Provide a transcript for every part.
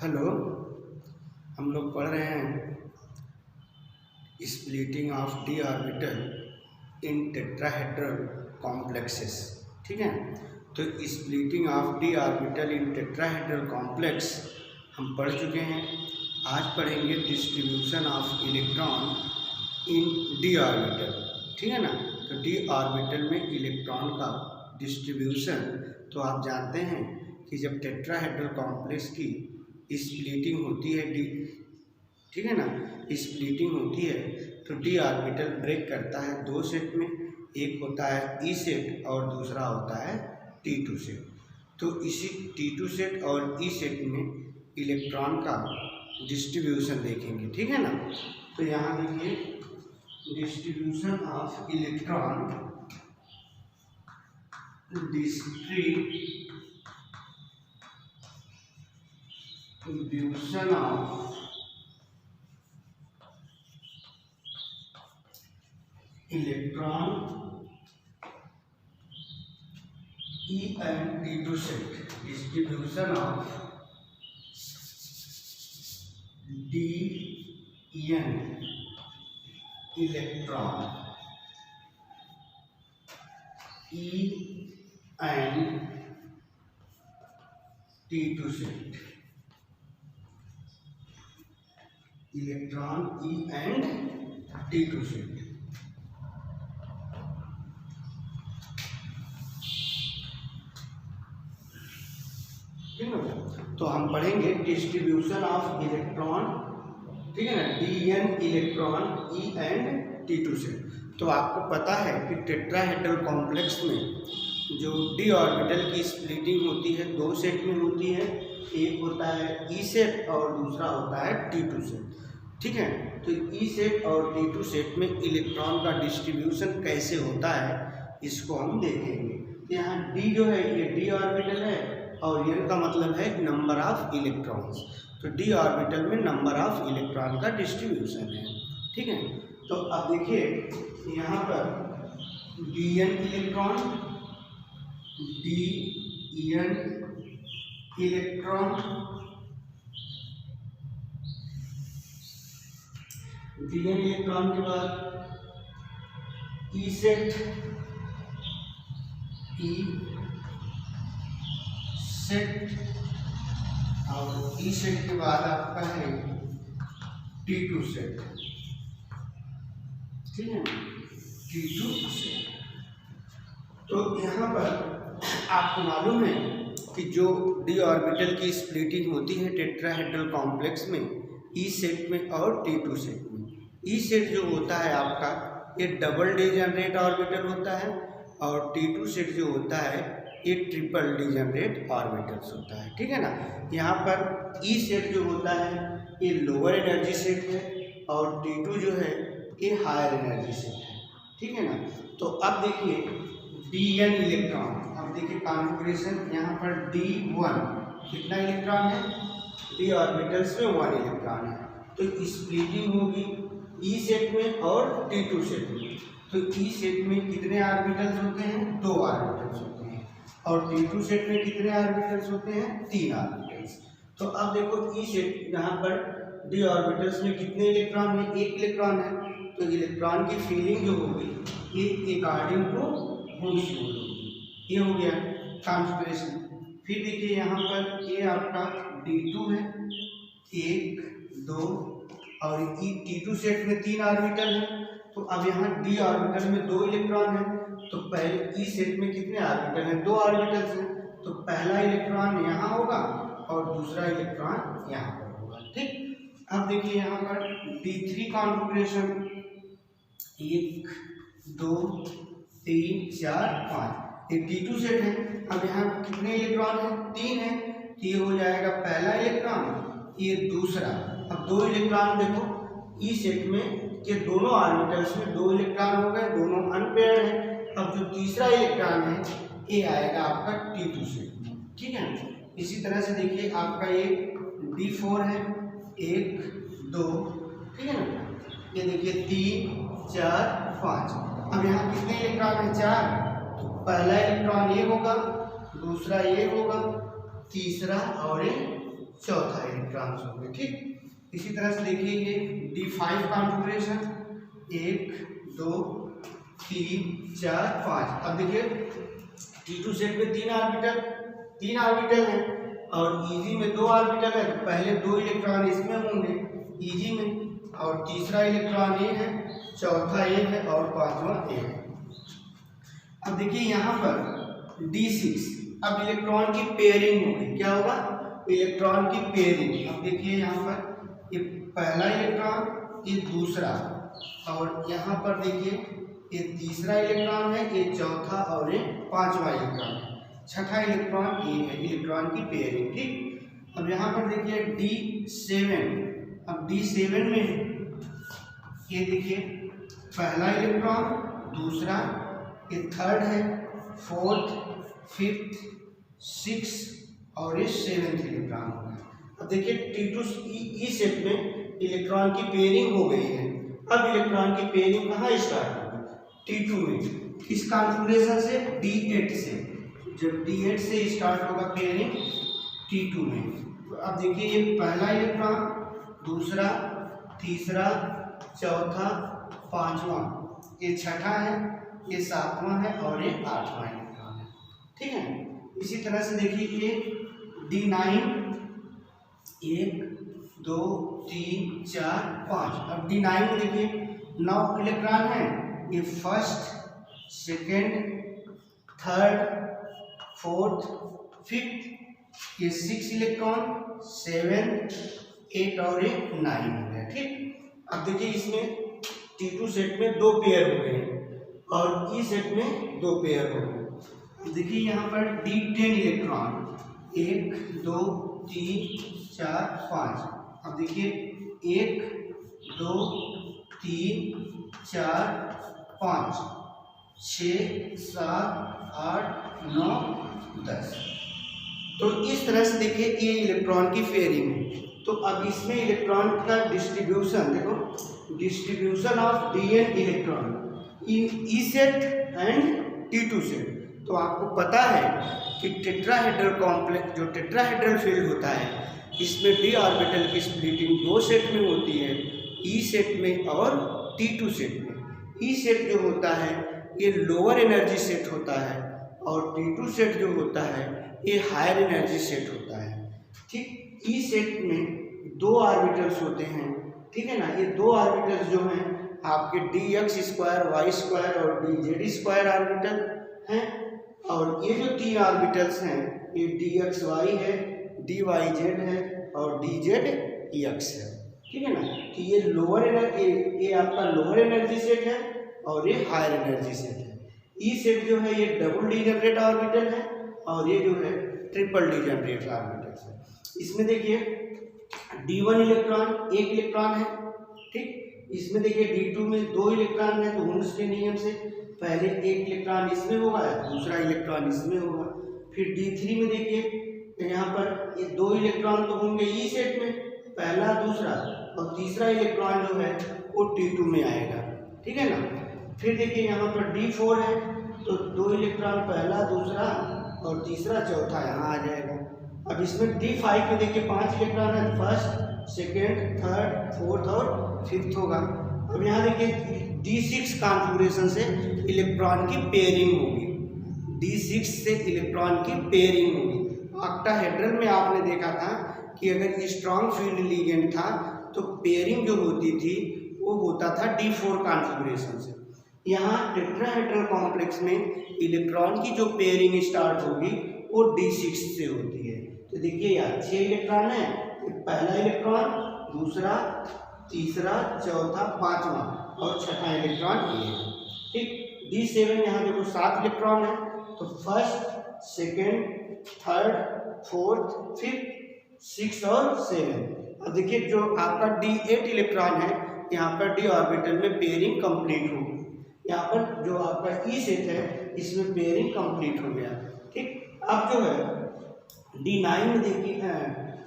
Hello. हम लोग पढ़ रहे हैं splitting of D orbital in tetrahedral complexes. ठीक है, तो splitting of D orbital in tetrahedral complex हम पढ़ चुके हैं। आज पढ़ेंगे distribution of electron in D orbital. ठीक है ना, तो डी ऑर्बिटल में इलेक्ट्रॉन का डिस्ट्रीब्यूशन, तो आप जानते हैं कि जब टेट्राहेड्रल कॉम्प्लेक्स की स्प्लिटिंग होती है डी, ठीक है ना, स्प्लिटिंग होती है तो डी ऑर्बिटल ब्रेक करता है दो सेट में। एक होता है ई सेट और दूसरा होता है T2 सेट। तो इसी T2 सेट और ई सेट में इलेक्ट्रॉन का डिस्ट्रीब्यूशन देखेंगे। ठीक है ना, तो यहाँ देखिए distribution of electron, distribution of electron E and T2 set, distribution of DN electron E and T2 set, electron E and T2 set। तो हम पढ़ेंगे डिस्ट्रीब्यूशन ऑफ इलेक्ट्रॉन, ठीक है ना, DN electron e and T2 set. तो आपको पता है कि टेट्राहेड्रल कॉम्प्लेक्स में जो डी ऑर्बिटल की स्प्लिटिंग होती है दो सेट में होती है। एक होता है ई सेट और दूसरा होता है T2 सेट। ठीक है, तो ई सेट और T2 सेट में इलेक्ट्रॉन का डिस्ट्रीब्यूशन कैसे होता है इसको हम देखेंगे। यहाँ डी जो है ये डी ऑर्बिटल है और एन का मतलब है नंबर ऑफ इलेक्ट्रॉन्स। तो डी ऑर्बिटल में नंबर ऑफ इलेक्ट्रॉन का डिस्ट्रीब्यूशन है। ठीक है, तो अब देखिए यहाँ पर D an electron, D an electron, D an electron के बाद ई सेट, ई सेट और ई सेट के बाद आपका है T2 सेट। ठीक है, T2 सेट। तो यहाँ पर आपको मालूम है कि जो डी ऑर्बिटल की स्प्लिटिंग होती है टेट्राहेड्रल कॉम्प्लेक्स में ई सेट में और T2 सेट में। ई सेट जो होता है आपका ये डबल डिजेनरेट ऑर्बिटल होता है और T2 सेट जो होता है ये ट्रिपल डिजेनरेट ऑर्बिटल्स होता है। ठीक है ना, यहाँ पर ई सेट जो होता है ये लोअर एनर्जी सेट है और T2 जो है ये हायर एनर्जी सेट है। ठीक है ना, तो अब देखिए डी एन इलेक्ट्रॉन, अब देखिए कॉन्फ़िगरेशन यहाँ पर D1 कितना इलेक्ट्रॉन है, डी ऑर्बिटल्स में 1 इलेक्ट्रॉन है। तो स्प्लिटिंग होगी ई सेट में और T2 सेट में। तो ई सेट में कितने ऑर्बिटल्स होते हैं, 2 ऑर्बिटल्स होते हैं और T2 सेट में कितने ऑर्बिटल्स होते हैं, 3 ऑर्बिटल्स। तो अब देखो ई सेट यहाँ पर डी ऑर्बिटल्स में कितने इलेक्ट्रॉन है, 1 इलेक्ट्रॉन है। तो इलेक्ट्रॉन की फीलिंग जो होगी ये अकॉर्डिंग टू होगी, ये हो गया कॉन्फ़िगरेशन। फिर देखिए यहाँ पर ये आपका D2 है, 1 2 और T2 सेट में 3 ऑर्बिटल है। तो अब यहाँ डी ऑर्बिटल में 2 इलेक्ट्रॉन है। तो पहले ई सेट में कितने ऑर्बिटल हैं, 2 ऑर्बिटल्स हैं। तो पहला इलेक्ट्रॉन यहाँ होगा और दूसरा इलेक्ट्रॉन यहाँ पर होगा। ठीक, अब देखिए यहाँ पर D3 कॉन्फ़िगरेशन 1 2 3 4 5, ये T2 सेट है। अब यहाँ कितने इलेक्ट्रॉन हैं, 3 है। तो ये हो जाएगा पहला इलेक्ट्रॉन, ये दूसरा। अब 2 इलेक्ट्रॉन देखो ई सेट में के दोनों ऑर्बिटल्स में 2 इलेक्ट्रॉन हो गए, दोनों अनपेयर्ड है। अब जो तीसरा इलेक्ट्रॉन है ये आएगा आपका T2 सेट में। ठीक है, इसी तरह से देखिए आपका ये D4 है, 1 2, ठीक है ना, ये देखिए 3 4 5। अब यहाँ कितने इलेक्ट्रॉन है, 4। तो पहला इलेक्ट्रॉन ये होगा, दूसरा ये होगा, तीसरा और ये चौथा इलेक्ट्रॉन हो गया। ठीक, इसी तरह से देखिए ये D5 कॉन्फ़िगरेशन 1 2 3 4 5। अब देखिए T2 सेट में तीन ऑर्बिटल है और Eg में 2 ऑर्बिटल है। तो पहले 2 इलेक्ट्रॉन इसमें होंगे Eg में, और तीसरा इलेक्ट्रॉन ये है, चौथा ये है और पांचवा ये है। अब देखिए यहाँ पर D6, अब इलेक्ट्रॉन की पेयरिंग होगी। क्या होगा? इलेक्ट्रॉन की पेयरिंग। अब देखिए यहाँ पर ये पहला इलेक्ट्रॉन, ये दूसरा, और यहाँ पर देखिए ये तीसरा इलेक्ट्रॉन है, ये चौथा और ये पांचवा इलेक्ट्रॉन है। छठा इलेक्ट्रॉन ये है, इलेक्ट्रॉन की पेयरिंग। ठीक, अब यहाँ पर देखिए D7। अब D7 में ये देखिए पहला इलेक्ट्रॉन, दूसरा, ये थर्ड है, फोर्थ, फिफ्थ, सिक्स और ये सेवेंथ इलेक्ट्रॉन होगा। अब देखिए T2 ई सेट में इलेक्ट्रॉन की पेयरिंग हो गई है। अब इलेक्ट्रॉन की पेयरिंग कहाँ स्टार्ट होगी? T2 में। किस कॉन्फ़िगरेशन से? D8 से। जब D8 से स्टार्ट होगा पेयरिंग T2 में। तो अब देखिए ये पहला इलेक्ट्रॉन, दूसरा, तीसरा, चौथा, पांचवा, ये छठा है, ये सातवां है और ये आठवां इलेक्ट्रॉन है। ठीक है, इसी तरह से देखिए ये D9 1 2 3 4 5। अब D9 में देखिए 9 इलेक्ट्रॉन है। ये first, second, third, fourth, fifth, ये 6 इलेक्ट्रॉन, 7 8 और ये 9 हो गया। ठीक, अब देखिए इसमें T2 सेट में 2 पेयर हो गए और ई सेट में 2 पेयर हो गए। देखिए यहाँ पर D10 इलेक्ट्रॉन 1 2 3 4 5। अब देखिए 1 2 3 4 5 6 7 8 9 10। तो इस तरह से देखिए ये इलेक्ट्रॉन की पेयरिंग है। तो अब इसमें इलेक्ट्रॉन का डिस्ट्रीब्यूशन देखो, distribution of Dn electron in e set and T2 set. तो आपको पता है कि टेट्राहेड्रल कॉम्प्लेक्स, जो टेट्राहेड्रल फील्ड होता है, इसमें d ऑर्बिटल की स्प्लिटिंग 2 सेट में होती है, ई सेट में और T2 सेट में। ई सेट जो होता है ये लोअर एनर्जी सेट होता है और T2 सेट जो होता है ये हायर एनर्जी सेट होता है। ठीक, ई सेट में 2 ऑर्बिटल्स होते हैं। ठीक है ना, ये 2 ऑर्बिटल्स जो हैं आपके dx² y² और dz² ऑर्बिटल हैं, और ये जो 3 ऑर्बिटल्स हैं ये dxy है, dyz है और dzx है। ठीक है ना, तो ये लोअर एनर्जी, ये आपका लोअर एनर्जी सेट है और ये हायर एनर्जी सेट है। ई सेट जो है ये डबल डिजेनरेट ऑर्बिटल है और ये जो है ट्रिपल डिजेनरेट ऑर्बिटल है। इसमें देखिए D1 इलेक्ट्रॉन 1 इलेक्ट्रॉन है। ठीक, इसमें देखिए D2 में 2 इलेक्ट्रॉन है। तो हुंस के नियम से पहले 1 इलेक्ट्रॉन इसमें होगा, दूसरा इलेक्ट्रॉन इसमें होगा। फिर D3 में देखिए यहाँ पर ये 2 इलेक्ट्रॉन तो होंगे ई सेट में, पहला, दूसरा, और तीसरा इलेक्ट्रॉन जो है वो T2 में आएगा। ठीक है ना। फिर देखिए यहाँ पर D4 है, तो 2 इलेक्ट्रॉन पहला, दूसरा और तीसरा, चौथा यहाँ आ जाएगा। अब इसमें D5 में देखिए 5 इलेक्ट्रॉन है, फर्स्ट, सेकेंड, थर्ड, फोर्थ और फिफ्थ होगा। अब यहाँ देखिए D6 कॉन्फ़िगरेशन से इलेक्ट्रॉन की पेयरिंग होगी, D6 से इलेक्ट्रॉन की पेयरिंग होगी। ऑक्टाहेड्रल में आपने देखा था कि अगर स्ट्रॉन्ग फील्ड लिगेंड था तो पेयरिंग जो होती थी वो होता था D4 कॉन्फ़िगरेशन से। यहाँ टेट्राहेड्रल कॉम्प्लेक्स में इलेक्ट्रॉन की जो पेयरिंग स्टार्ट होगी वो D6 से होती है। तो देखिए यहाँ 6 इलेक्ट्रॉन है, पहला इलेक्ट्रॉन, दूसरा, तीसरा, चौथा, पांचवा और छठा इलेक्ट्रॉन ये है। ठीक, D7 यहाँ देखो 7 इलेक्ट्रॉन है, तो first, second, third, fourth, fifth, six और 7। अब देखिए जो आपका D8 इलेक्ट्रॉन है यहाँ पर d ऑर्बिटल में पेयरिंग कंप्लीट होगी। यहाँ पर जो आपका ई सेट है इसमें पेयरिंग कंप्लीट हो गया। ठीक, अब जो है D9 में देखिए,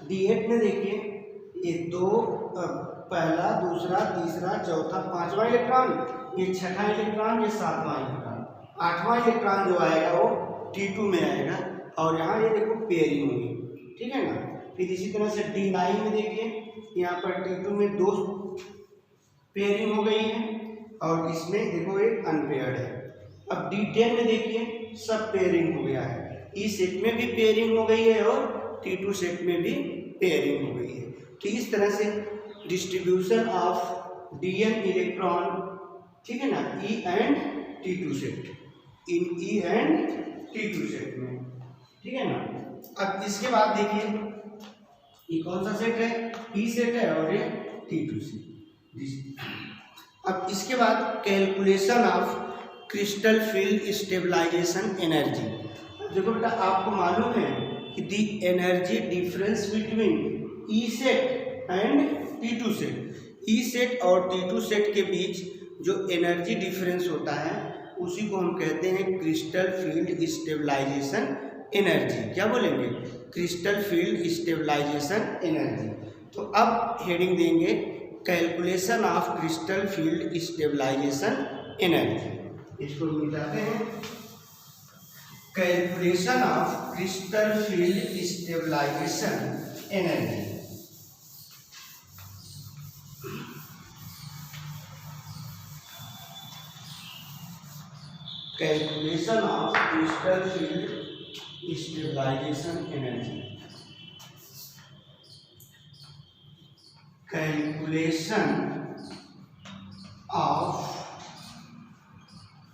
D8 में देखिए ये 2, पहला, दूसरा, तीसरा, चौथा, पांचवा इलेक्ट्रॉन, ये छठा इलेक्ट्रॉन, ये सातवां इलेक्ट्रॉन, आठवां इलेक्ट्रॉन जो आएगा वो T2 में आएगा और यहाँ ये देखो पेयरिंग होगी। ठीक है ना। फिर इसी तरह से D9 में देखिए यहाँ पर T2 में 2 पेयरिंग हो गई है और इसमें देखो एक अनपेयर्ड है। अब D10 में देखिए सब पेयरिंग हो गया है, E सेट में भी पेयरिंग हो गई है और T2 सेट में भी पेयरिंग हो गई है। तो इस तरह से डिस्ट्रीब्यूशन ऑफ Dn इलेक्ट्रॉन, ठीक है ना, E and T2 set, in E and T2 set में, ठीक है ना। अब इसके बाद देखिए ये कौन सा सेट है, E सेट है और ये T2 सेट। अब इसके बाद calculation of crystal field stabilisation energy. देखो बेटा आपको मालूम है कि the energy difference between e set and T2 set, e set और T2 सेट के बीच जो एनर्जी डिफरेंस होता है उसी को हम कहते हैं क्रिस्टल फील्ड स्टेबलाइजेशन एनर्जी। क्या बोलेंगे, क्रिस्टल फील्ड स्टेबलाइजेशन एनर्जी। तो अब हेडिंग देंगे calculation of crystal field stabilisation energy. इसको मिटाते हैं, calculation of crystal field stabilisation energy. Calculation of crystal field stabilisation energy. Calculation of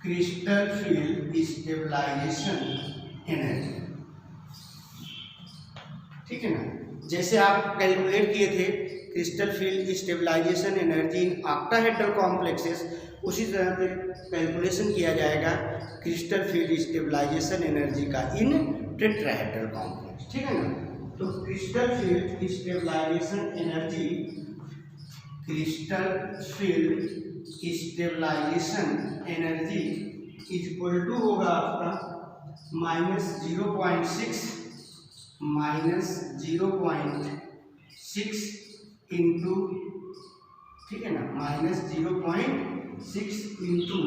crystal field stabilisation energy, ठीक है ना। जैसे आप कैलकुलेट किए थे crystal field stabilisation energy in octahedral complexes, उसी तरह से कैलकुलेशन किया जाएगा क्रिस्टल फील्ड स्टेबलाइजेशन एनर्जी का इन टेट्राहेड्रल कॉम्प्लेक्स, ठीक है ना। तो crystal field stabilisation energy, crystal field stabilisation energy is equal to होगा आपका -0.6 इंटू, ठीक है ना, -0.6 into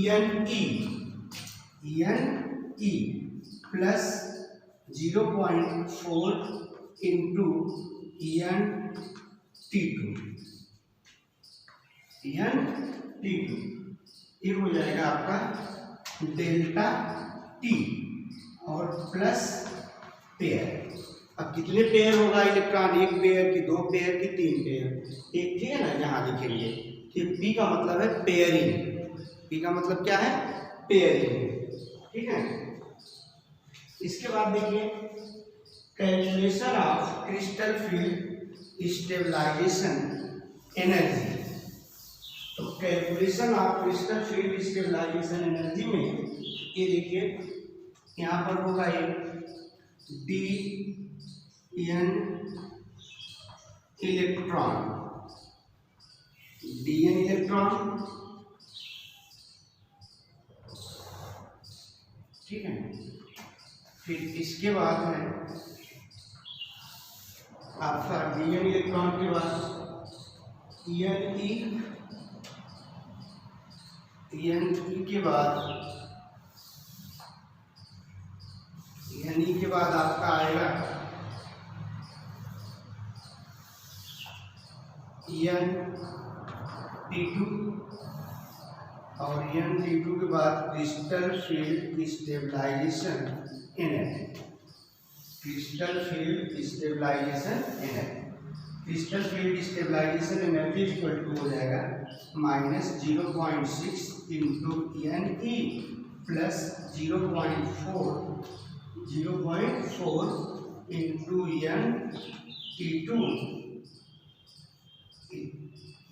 ENE plus 0.4 into ENT2, ये हो जाएगा आपका डेल्टा टी और प्लस पेयर। अब कितने पेयर होगा इलेक्ट्रॉन, एक पेयर की, दो पेयर की, तीन पेयर, एक, ठीक है ना। यहाँ लिखेंगे कि पी का मतलब है पेयरिंग, पी का मतलब क्या है, पेयरिंग, ठीक है। इसके बाद देखिए calculation of crystal field stabilisation energy. तो calculation of crystal field stabilisation energy में ये देखिए यहाँ पर होगा ये Dn इलेक्ट्रॉन, ठीक है। फिर इसके बाद है आपका Dn इलेक्ट्रॉन के बाद ENE के बाद आपका आएगा ENT2 और ENT2 के बाद crystal field stabilisation energy, crystal field stabilisation energy. Crystal field stabilisation energy equal to हो जाएगा -0.6 into ENE plus 0.4 into ENT2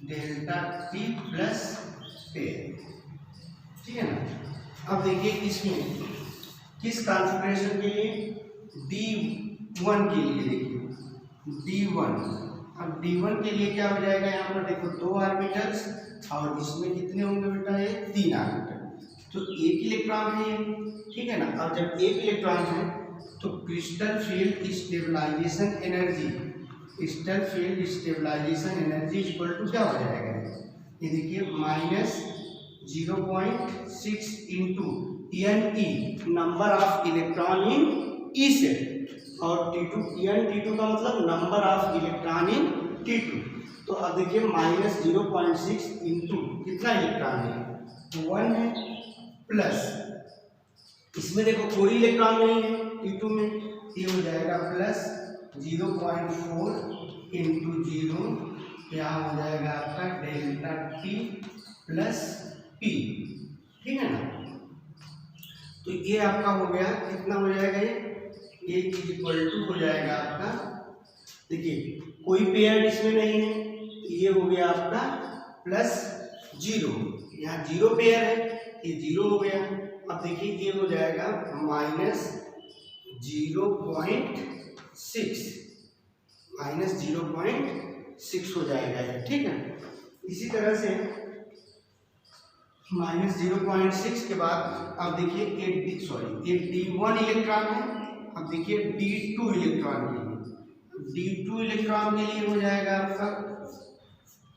delta T plus pair, ठीक है ना। अब देखिए इसमें किस कॉन्फ़िगरेशन के लिए, D1 के लिए देखिए D1। अब D1 के लिए क्या हो जाएगा, यहाँ पर देखो 2 ऑर्बिटल्स और इसमें कितने होंगे बेटा, ये 3 ऑर्बिटल, तो एक इलेक्ट्रॉन है ये, ठीक है ना। अब जब एक इलेक्ट्रॉन है तो crystal field stabilisation energy, crystal field stabilisation energy equal to क्या हो जाएगा, ये देखिए -0.6 into ENE number of electron in e set, और T2 n T2 का मतलब number of electron in T2। तो अब देखिए -0.6 इंटू कितना इलेक्ट्रॉन है 1 है, प्लस इसमें देखो कोई इलेक्ट्रॉन नहीं है T2 में, ये हो जाएगा प्लस 0.4 इंटू 0, यहाँ हो जाएगा आपका डेल्टा T प्लस P, ठीक है ना। तो ये आपका हो गया, कितना हो जाएगा ये इज इक्वल टू हो जाएगा आपका, देखिए कोई पेयर इसमें नहीं है, ये हो गया आपका प्लस 0, यहाँ 0 पेयर है, ये 0 हो गया। अब देखिए ये हो जाएगा -0.6 हो जाएगा ये, ठीक है। इसी तरह से -0.6 के बाद अब देखिए ये D1 इलेक्ट्रॉन है। अब देखिए D2 इलेक्ट्रॉन के लिए हो जाएगा आपका,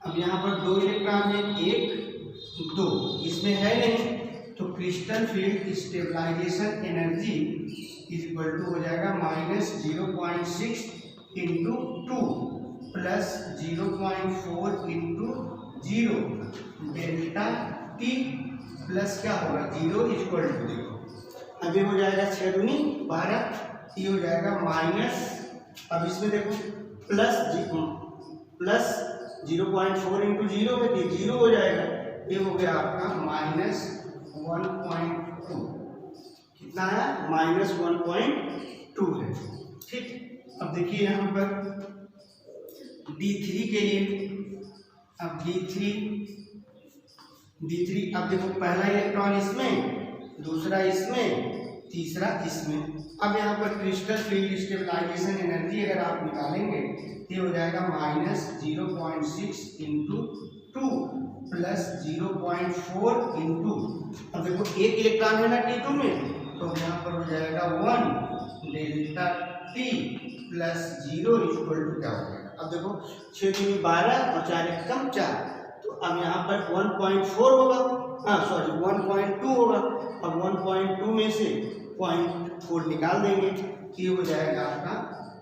अब यहाँ पर 2 इलेक्ट्रॉन है, 1 2 इसमें है नहीं, तो crystal field stabilisation energy is equal to हो जाएगा -0.6 into 2 plus 0.4 into 0 delta T plus क्या होगा 0 इक्वल टू, देखो अब ये हो जाएगा 6 दूनी 12, ये हो जाएगा माइनस, अब इसमें देखो प्लस 0.4 इंटू 0 में 0 हो जाएगा, ये हो गया आपका -1.2, कितना है -1.2 है, ठीक। अब देखिए यहाँ पर D3 के लिए, अब D3 अब देखो पहला इलेक्ट्रॉन इसमें, दूसरा इसमें, तीसरा इसमें। अब यहाँ पर क्रिस्टल फील्ड स्टेबलाइजेशन एनर्जी अगर आप निकालेंगे ये हो जाएगा -0.6 इंटू 2 प्लस 0.4 इंटू, अब देखो एक इलेक्ट्रॉन है ना T2 में, तो यहाँ पर हो जाएगा 1 delta T plus 0 equal to क्या हो जाएगा, अब देखो 6 दूनी 12 और 4 एक कम 4, तो अब यहाँ पर 1.4 होगा, 1.2 होगा। अब 1.2 में से 0.4 निकाल देंगे, ये हो जाएगा आपका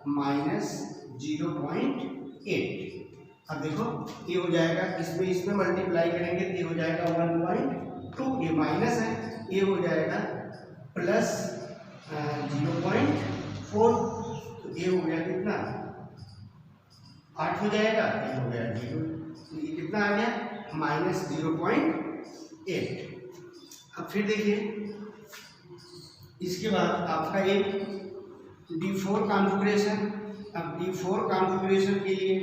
-0.8। अब देखो ये हो जाएगा, इसमें मल्टीप्लाई करेंगे तो ये हो जाएगा 1.2, ये माइनस है, ये हो जाएगा प्लस 0.4, तो ये हो गया कितना 8 हो जाएगा, ये हो गया 0, तो ये कितना आ गया -0.8। अब फिर देखिए इसके बाद आपका एक D4 कॉन्फ़िगरेशन। अब D4 कॉन्फ़िगरेशन के लिए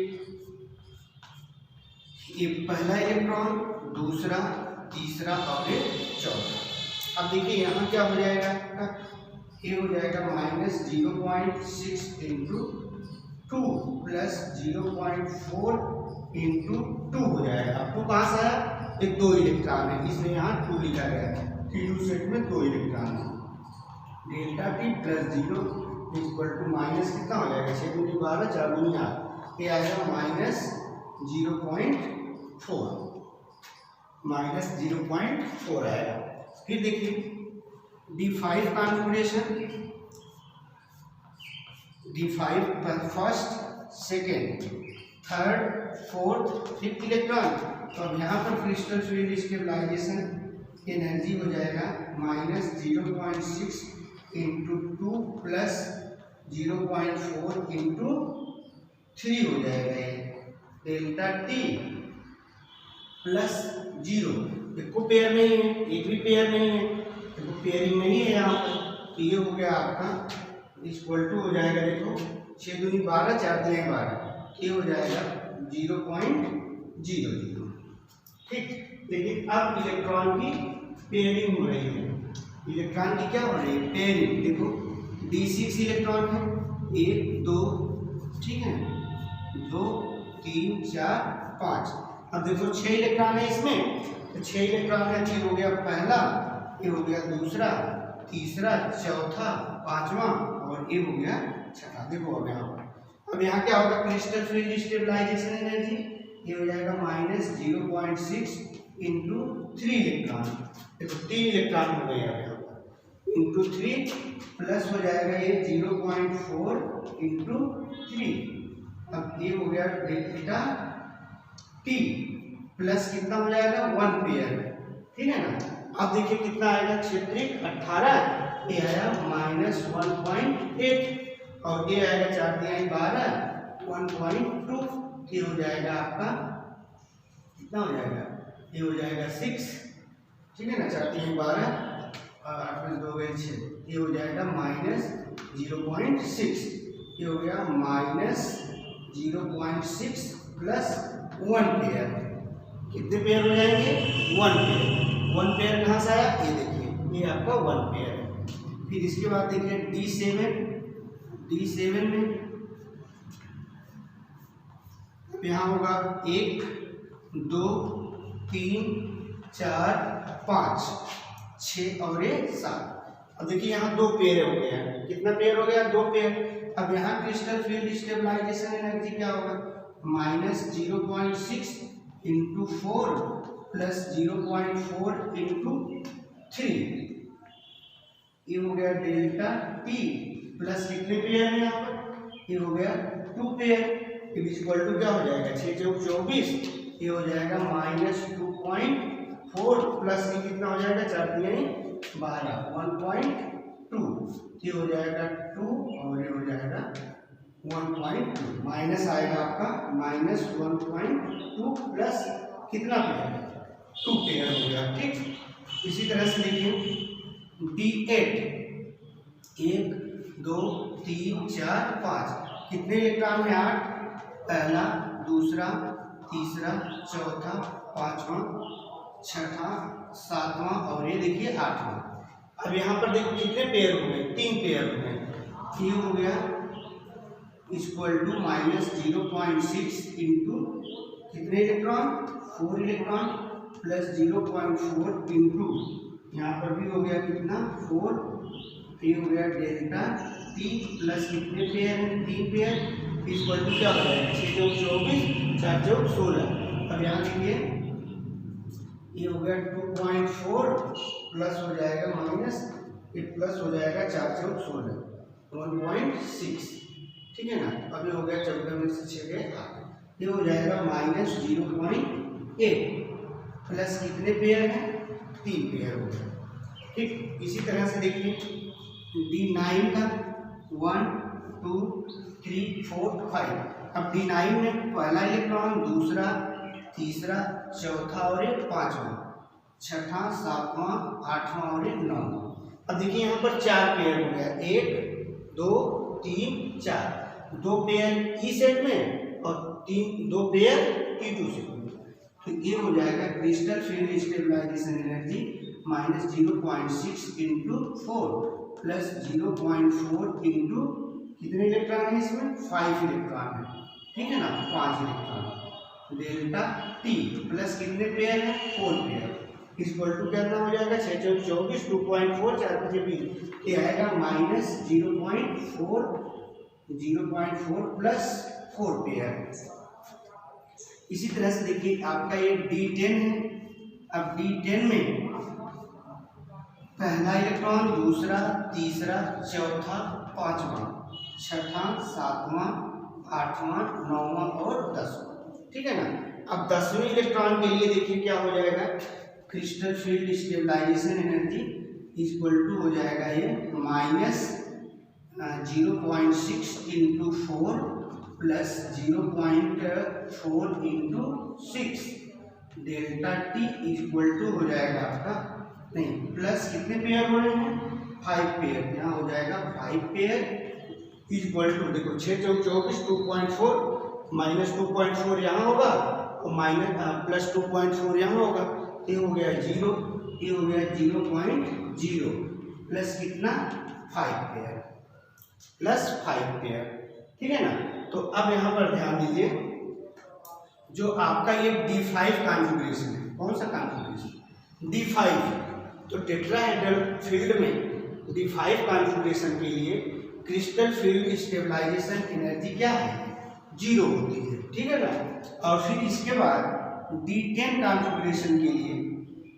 ये पहला इलेक्ट्रॉन, दूसरा, तीसरा और चौथा। अब देखिए यहाँ क्या हो जाएगा, ये हो जाएगा -0.6 इंटू 2 प्लस 0.4 इंटू 2 हो जाएगा। अब 2 कहाँ से आया, एक 2 इलेक्ट्रॉन है, इसमें यहाँ 2 लिखा गया है, T2 सेट में 2 इलेक्ट्रॉन है, delta T plus 0 equal to minus कितना हो जाएगा 6 दूनी 12 4 दूनी 8, ये आएगा -0.4 आएगा। फिर देखिए D5 configuration, D5 first, second, third, fourth, fifth electron. तो अब यहाँ पर क्रिस्टल फील्ड स्टेबलाइजेशन एनर्जी हो जाएगा -0.6 इंटू 2 प्लस 0.4 इंटू 3 हो जाएगा, ये डेल्टा T प्लस 0। देखो पेयर नहीं है, एक भी पेयर नहीं है, देखो पेयरिंग नहीं है यहाँ पर, तो ये हो गया आपका इक्वल टू हो जाएगा, देखो 6 दूनी 12 4 दूनी 12, ये हो जाएगा 0.00, ठीक। लेकिन अब इलेक्ट्रॉन की पेयरिंग हो रही है, इलेक्ट्रॉन की क्या हो रही है पेयरिंग। देखो D6 इलेक्ट्रॉन है, 1 2, ठीक है, 2 3 4 5। अब देखो 6 इलेक्ट्रॉन है इसमें, तो 6 इलेक्ट्रॉन है, ये हो गया पहला, ये हो गया दूसरा, तीसरा, चौथा, पांचवा और ये हो गया छठा। देखो अब यहाँ क्या होगा, क्रिस्टल फील्ड स्टेबलाइजेशन एनर्जी ये हो जाएगा -0.6 इंटू 3 इलेक्ट्रॉन। देखो 3 इलेक्ट्रॉन हो गए यहाँ पर, इंटू 3 प्लस हो जाएगा ये 0.4 इंटू 3। अब ये हो गया डेल्टा टी प्लस कितना हो जाएगा 1 पेयर, ठीक है ना। अब देखिए कितना आएगा, क्षेत्रिक 18, ये आया -1.8 और ये आएगा 4 तिहाई 12 1.2, ये हो जाएगा आपका कितना हो जाएगा, ये हो जाएगा 6, ठीक है ना। 4 तिहाई 12 और 8 में 2 गए 6, ये हो जाएगा -0.6, ये हो गया -0.6 प्लस 1 पेयर। कितने पेयर हो जाएंगे, 1 पेयर। 1 पेयर कहाँ से आया, ये देखिए ये आपका 1 पेयर है। फिर इसके बाद देखिए D7 में यहाँ होगा 1 2 3 4 5 6 और 7। अब देखिए यहाँ 2 पेयर हो गया, कितना पेयर हो गया, 2 पेयर। अब यहाँ क्रिस्टल फील्ड स्टेबलाइजेशन एनर्जी क्या होगा, -0.6 इंटू 4 प्लस 0.4 इंटू 3, ये हो गया डेल्टा टी प्लस कितने पेयर है यहाँ पर, ये हो गया 2 पेयर। इक्वल टू क्या हो जाएगा, 6 चौक 24, ये हो जाएगा -2.4 प्लस ये कितना हो जाएगा, 4 तिहाई 12 1.2, ये हो जाएगा 2 और ये हो जाएगा 1.2, माइनस आएगा आपका -1.2 प्लस कितना पेयर, 2 पेयर हो गया, ठीक। इसी तरह से देखिए D8 1 2 3 4 5, कितने इलेक्ट्रॉन है, 8, पहला दूसरा तीसरा चौथा पांचवा छठा सातवां और ये देखिए 8वां। अब यहाँ पर देखो कितने पेयर हो गए, 3 पेयर हो गए, ये हो गया इक्वल टू -0.6 इंटू कितने इलेक्ट्रॉन, 4 इलेक्ट्रॉन प्लस 0.4 इंटू यहाँ पर भी हो गया कितना 4, ये हो गया डेल्टा टी प्लस कितने पेयर हैं, 3 पेयर, इक्वल टू क्या हो जाएगा, 6 चौक 24 4 चौक 16। अब यहाँ देखिए ये हो गया 2.4 प्लस हो जाएगा माइनस, ये प्लस हो जाएगा 4 चौक 16 1.6, ठीक है ना। अब ये हो गया 14 में से 6 गए 8, ये हो जाएगा -0.8 प्लस कितने पेयर हैं, 3 पेयर हो गया, ठीक। इसी तरह से देखिए D9 का 1 2 3 4 5। अब D9 में पहला इलेक्ट्रॉन दूसरा तीसरा चौथा और एक 5वां, छठा 7वां 8वां और एक 9वां। अब देखिए यहाँ पर 4 पेयर हो गया, 1 2 3 4, 2 पेयर ई सेट में और 2 पेयर E2 सेट में। तो ये हो जाएगा crystal field stabilisation energy -0.6 into 4 plus 0.4 into कितने इलेक्ट्रॉन है इसमें, 5 इलेक्ट्रॉन है, ठीक है ना, 5 इलेक्ट्रॉन डेल्टा टी प्लस कितने पेयर है, 4 पेयर, इक्वल टू कितना हो जाएगा, 6 चौक 24 2.4 4 5 20, ये आएगा -0.4 प्लस 4 पेयर। इसी तरह से देखिए आपका ये D10 है। अब D10 में पहला इलेक्ट्रॉन दूसरा तीसरा चौथा पांचवा छठा सातवां आठवां नौवां और 10वां, ठीक है ना। अब 10वें इलेक्ट्रॉन के लिए देखिए क्या हो जाएगा, crystal field stabilisation energy equal to हो जाएगा ये -0.6 into 4 plus 0.4 into 6 delta T equal to हो जाएगा आपका, नहीं प्लस कितने पेयर हो रहे हैं, 5 पेयर, यहाँ हो जाएगा 5 पेयर इक्वल टू देखो 6 चौक 24 2.4 माइनस 2.4 यहाँ होगा और माइनस प्लस 2.4 यहाँ होगा, ये हो गया 0, ये हो गया 0.0 प्लस कितना 5 पेयर प्लस 5 पेयर, ठीक है ना। तो अब यहाँ पर ध्यान दीजिए, जो आपका ये D5 कॉन्फ़िगरेशन है, कौन सा कॉन्फ़िगरेशन, D5। तो टेट्राहेड्रल फील्ड में D5 कॉन्फ़िगरेशन के लिए क्रिस्टल फील्ड स्टेबलाइजेशन एनर्जी क्या है, 0 होती है, ठीक है ना। और फिर इसके बाद D10 कॉन्फ़िगरेशन के लिए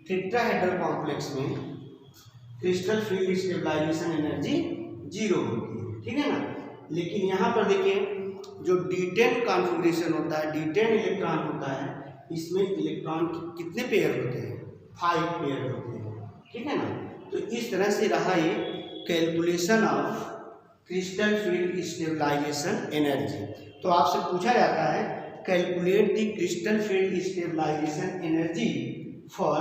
टेट्राहेड्रल कॉम्प्लेक्स में क्रिस्टल फील्ड स्टेबलाइजेशन एनर्जी 0 होती है, ठीक है ना। लेकिन यहाँ पर देखिए जो D10 कॉन्फ़िगरेशन होता है, D10 इलेक्ट्रॉन होता है, इसमें इलेक्ट्रॉन कितने पेयर होते हैं? 5 पेयर होते हैं, ठीक है ना। तो इस तरह से रहा ये calculation of crystal field stabilisation energy. तो आपसे पूछा जाता है calculate the crystal field stabilisation energy for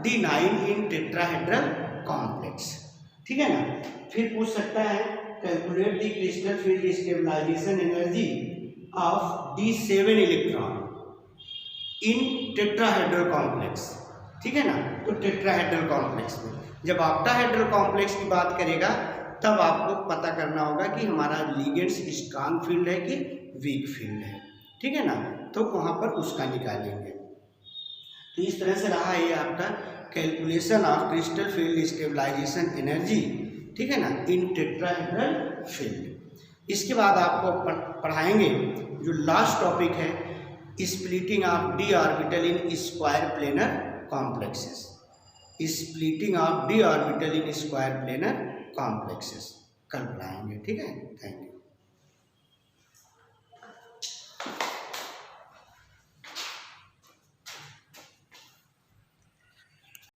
D9 in tetrahedral complex, ठीक है ना। फिर पूछ सकता है calculate the crystal field stabilisation energy of D7 electron in tetrahedral complex, ठीक है ना। तो टेट्राहेड्रल कॉम्प्लेक्स में जब ऑक्टाहेड्रल कॉम्प्लेक्स की बात करेगा तब आपको पता करना होगा कि हमारा लिगेंड्स स्ट्रॉन्ग फील्ड है कि वीक फील्ड है, ठीक है ना। तो वहाँ पर उसका निकालेंगे। तो इस तरह से रहा ये आपका calculation of crystal field stabilisation energy, ठीक है ना, इन टेट्राहेड्रल फील्ड। इसके बाद आपको पढ़ाएंगे जो लास्ट टॉपिक है splitting of D orbital in square planar complexes, splitting of D orbital in square planar complexes कल पढ़ाएंगे, ठीक है। Thank you.